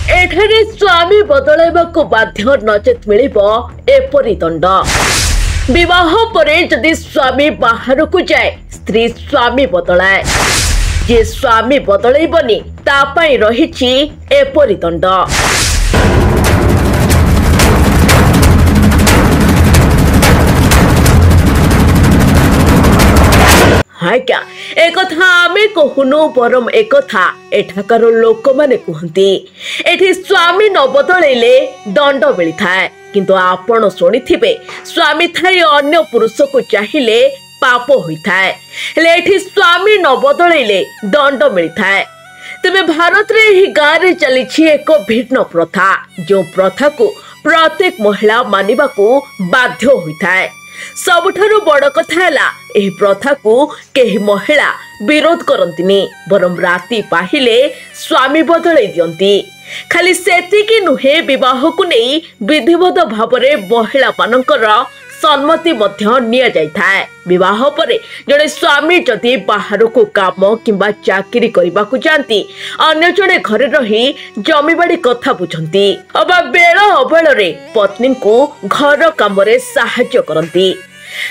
एठारे स्वामी बदलाइबाकु बाध्य नचेत मिलिबो एपरि दंड। विवाह परे जदि स्वामी बाहर को जाए स्त्री स्वामी बदलाए, जे स्वामी बदलाइबनी ता पई रहिछि एपरि दंड। क्या एक आमे कहूनु बरम एक एठाकार लोक माने कहती एठी स्वामी न बदलैले दंड मिली थाए, किंतु आपण शुणिथिबे स्वामी थाई अन्य पुरुष को चाहिए पाप होइथाए, हेले एठी स्वामी न बदलैले दंड मिली थाए। तेबे भारत रे ही गाँव रे चली एक भिन्न प्रथा, जो प्रथा को प्रत्येक महिला मानिबा को बाध्य होइथाए। सबुठारु बड़ कथा है एही प्रथा को केही महिला विरोध करंतिनी, बरम राति पाहिले स्वामी बदलै दियंती। खाली सेतिकी नुहे, विवाह को नहीं विधिवत भावरे महिला मानकर सम्मति मध्य निया जाइथाए। विवाह परे जड़े स्वामी जदि बाहर को काम किंबा चाकरी करबा को जानती, अन्य जड़े घरे रही जमीबाड़ी कथा बुझंती, अबा बेल अबेल रे पत्नी को घर काम रे साहाय्य करंती।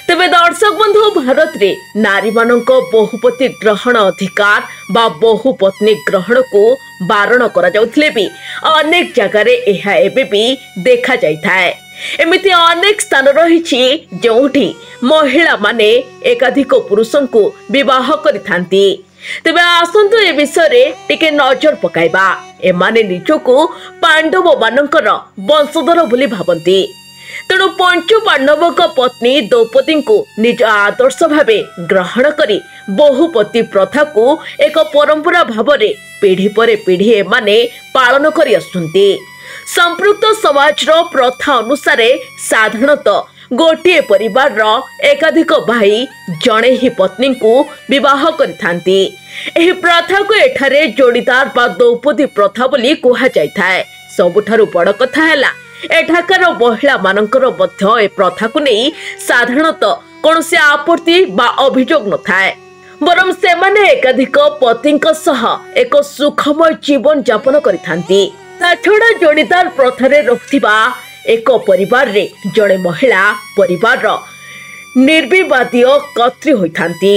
तेबे दर्शक बंधु, भारत रे नारी मानक बहुपति ग्रहण अधिकार बा बहुपत्नी ग्रहण को बारण करा जाउथले भी अनेक जगह रे एहा एबे भी देखा जाइथाए। एमिति अनेक स्थान रहिछि जोठी महिला माने एकाधिक पुरुषों को विवाह करिथांती। तेबे आसंतु ए विषय रे टिके नजर पकाइबा। एमाने निजको पांडव मानकर वंशधर बोली भाबंती, तेणु पंचु पांडव पत्नी द्रौपदी को निज आदर्श भावे ग्रहण करी बहुपति प्रथा को एक परंपरा भावरे पीढ़ी पर पीढ़ी एमाने पालन करी आसुंती। संपृक्त समाज रो प्रथा अनुसार साधारणतः गोटे परिवार रो एकाधिक भाई जणे ही पत्नी को विवाह करिथांती। एही प्रथा को एठारे जोड़ीदार बा द्रौपदी प्रथा बोली कहा जाइथाए। सबुठारु बड़ कथा हैला एठाकार महिला मानकर मध्य ए प्रथा को नहीं साधारणतः कौनसी आपत्ति बा अभियोग न थाए, बरम सेमाने एकाधिक पतिंक सह एक सुखमय जीवन यापन करिथांती। ता छड़ा जोड़ीदार प्रथारे रखिबा एक परिवार रे जड़े महिला परिवार निर्विवादीय कर्त्री होइथांती।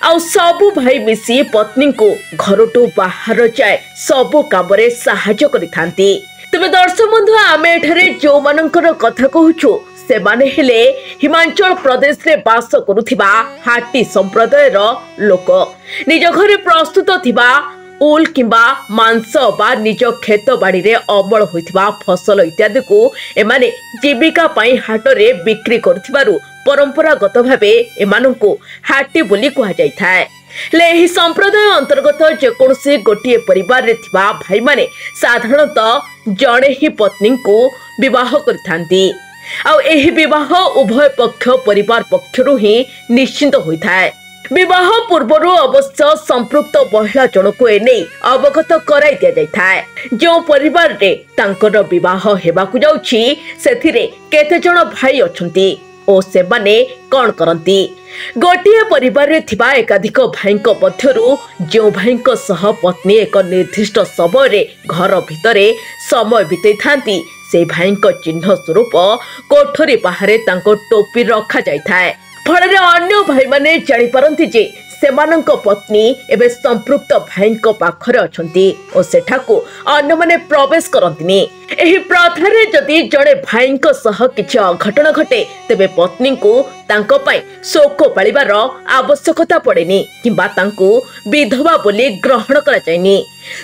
आउ सबु भाई मिसी पत्नी को घरटू बाहर जाए सबु काम रे साहाय्य करिथांती। तबे दर्शक बंधु, आमे एठारे जो मानकर कथा कहूछु से माने हेले हिमाचल प्रदेश रे बास करुथिबा हाटी संप्रदाय रो लोक। निज घरे प्रस्तुत थिबा उल किंबा मांस बा निज खेत बाड़ी रे अमल होइथिबा फसल इत्यादि को एमाने जीविका पई हाट रे बिक्री करथिबारु परंपरागत भावे एमानंको हाटी बोली कहा जाय थाए। लेही संप्रदाय अंतर्गत जेकोसी गोटे परिवार रे थिबा भाई माने साधारणतः जणे ही पत्नी को विवाह करथांती। आ एही विवाह उभय पक्ष परिवार पक्षरु ही निश्चित होइथाए। विवाह पूर्वरु अवश्य संपृक्त महिला जनको एने अवगत कराई दिया जाइथाए। जो परिवार रे तांकर विवाह हेबाकु जाउछि सेथिरे केते जण भाई अछंती ओ सेमाने कौन करंती। गोटे परिवार रे थिबा एकाधिक भाईक मध्यरु जो भाईक सह पत्नी एक निर्दिष्ट समय रे घर भितरे समय बितै थांती, से भाईक चिन्ह स्वरूप कोठरी बाहरे तांको टोपी रखा जाइथाए। फल अन्य भाई माने जानी पारंती जे सेमानंक पत्नी एबे संपृक्त भाईक पाखरे अछंती ओ सेठाको अन्य माने प्रवेश करंतिनी। एही प्रथा रे जदि जड़े भाईक सह किछि अघटन घटे तेबे पत्नी को तांको पई शोक पालिबार आवश्यकता पड़ेनी किंबा तांको विधवा बोली ग्रहण करा जायनी।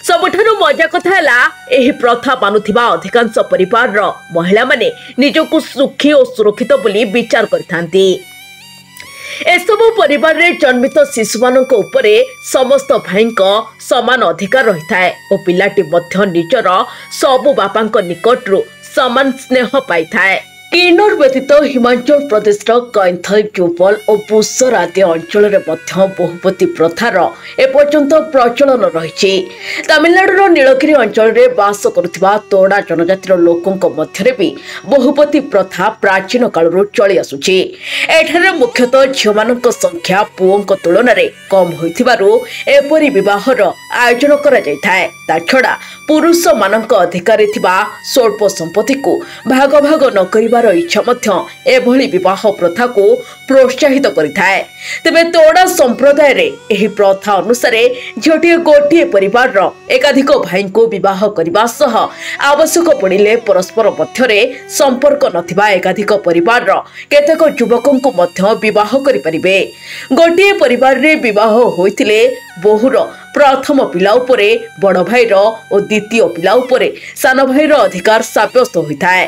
सबुठारु मजा कथा हैला एही प्रथा मानुथिबा अधिकांश परिवार रो महिला माने निजको सुखी और सुरक्षित बोली विचार करथांती। एसबु परिवार रे जन्मित शिशु मानक उपरे समस्त भाईक समान अधिकार रही थाए और पिलाटी मध्य निजर सबु बापांक निकटरू समान स्नेह पाई थाए। किन्नौर व्यतीत हिमाचल प्रदेश कैंथल चौपल और पुष्कर आदि अंचल बहुपति प्रथार एपर्यंत प्रचलन रही। तमिलनाडुर नीलगिरी अंचल में बास करुवा तोड़ा जनजातिर लोकों मध्य भी बहुपति प्रथा प्राचीन कालू चली आसुची। एठारे मुख्यतः झील मान संख्या पुओं तुलन में कम होपरी बहर आयोजन करा छड़ा पुरुष मान अधिकार स्वल्प संपत्ति को भाग भाग न कर इच्छा एभली विवाह प्रथा को प्रोत्साहित करिथाए। तेबे तोड़ा संप्रदाय रे एही प्रथा अनुसार झीटी गोटे परिवार एकाधिक भाई को विवाह करने सह आवश्यक पड़िले परस्पर मध्य संपर्क नथिबा एकाधिक परिवार केतेक युवकों को मध्य विवाह करिपारिबे। गोटे परिवार रे विवाह होइतिले बहुर प्रथम पिला उपरे बड़ भाईर और द्वितीय पिला उपरे सान भाईर अधिकार साब्यस्त होइथाए।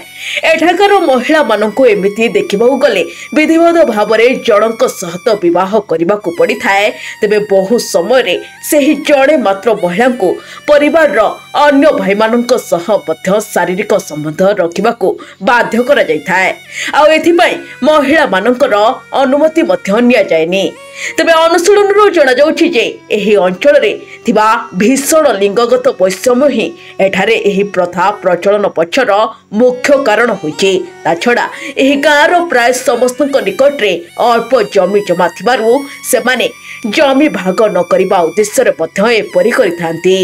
एठाकार महिला माननको एमिति देखिबाकु गले विधिवत भाव में जनक सहित विवाह करने को पड़ी थाए। तेबे बहु समय रे सेही जड़े मात्र महिला को परिवार अन्य भाई माननको सह मध्य शारीरिक संबंध रखिबा को बाध्य करा जाय थाए। आ एथिपई महिला मानकर अनुमति मध्य निया जायनी। तेबे अनुशीलन जना जाउछि जे एही अंचल रे थिबा भीषण लिंगगत वैषम्य ही एठारे एही प्रथा प्रचलन पक्षर मुख्य कारण होइछि। ता छड़ा एही गाँर प्राय समस्त निकट रे अल्प जमी जमा थिबारु सेमाने जमी भाग न करिबा उद्देश्य रे मध्य एपरि करिथांती।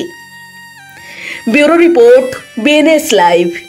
Bureau report BNS live.